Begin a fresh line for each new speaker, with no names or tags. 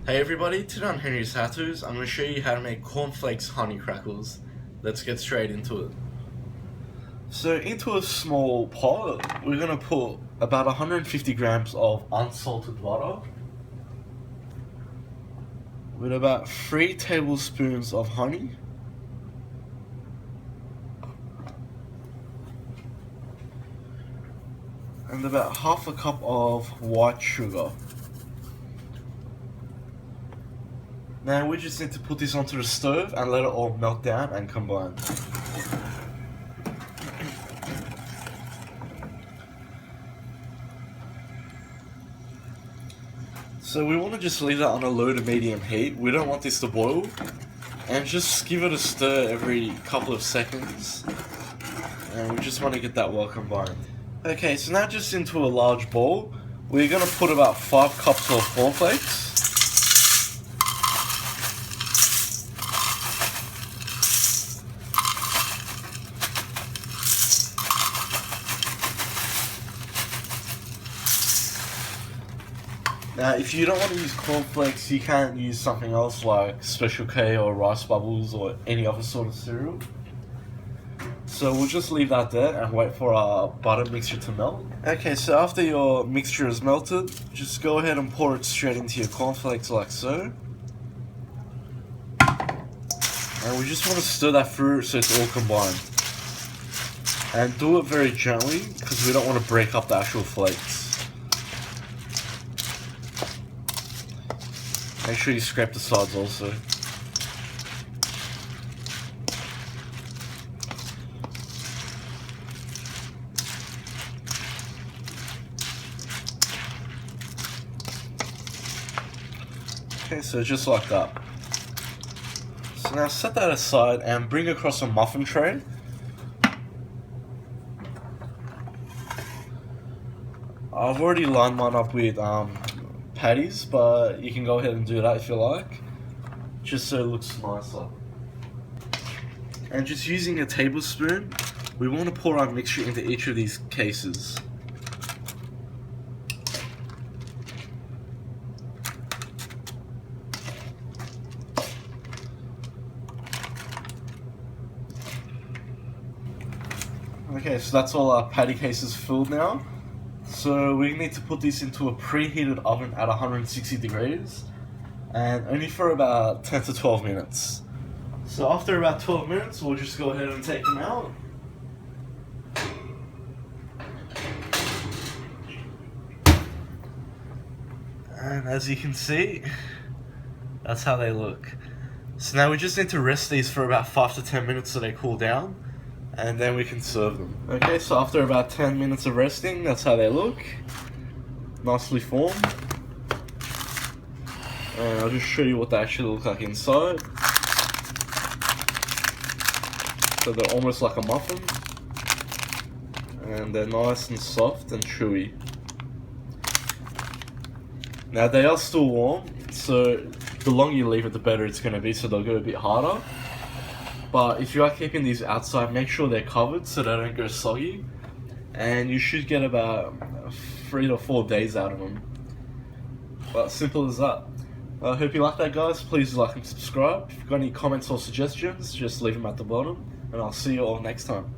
Hey everybody, today on Henry's HowTos, I'm going to show you how to make cornflakes honey crackles. Let's get straight into it. So into a small pot, we're going to put about 150 grams of unsalted butter with about 3 tablespoons of honey, and about half a cup of white sugar. Now we just need to put this onto the stove and let it all melt down and combine. So we want to just leave that on a low to medium heat. We don't want this to boil. And just give it a stir every couple of seconds. And we just want to get that well combined. Okay, so now just into a large bowl, we're going to put about 5 cups of cornflakes. Now, if you don't want to use cornflakes, you can use something else like Special K or Rice Bubbles or any other sort of cereal. So we'll just leave that there and wait for our butter mixture to melt. Okay, so after your mixture is melted, just go ahead and pour it straight into your cornflakes like so. And we just want to stir that through so it's all combined. And do it very gently because we don't want to break up the actual flakes. Make sure you scrape the sides also. Okay, so just like that. So now set that aside and bring across a muffin tray. I've already lined mine up with patties, but you can go ahead and do that if you like, just so it looks nicer. And just using a tablespoon, we want to pour our mixture into each of these cases. Okay, so that's all our patty cases filled now. So we need to put this into a preheated oven at 160 degrees and only for about 10 to 12 minutes. So after about 12 minutes, we'll just go ahead and take them out. And as you can see, that's how they look. So now we just need to rest these for about 5 to 10 minutes so they cool down. And then we can serve them. Okay, so after about 10 minutes of resting, that's how they look. Nicely formed. And I'll just show you what they actually look like inside. So they're almost like a muffin. And they're nice and soft and chewy. Now they are still warm, so the longer you leave it, the better it's going to be, so they'll go a bit harder. But if you are keeping these outside, make sure they're covered so they don't go soggy. And you should get about 3 to 4 days out of them. But simple as that. I hope you like that, guys. Please like and subscribe. If you've got any comments or suggestions, just leave them at the bottom. And I'll see you all next time.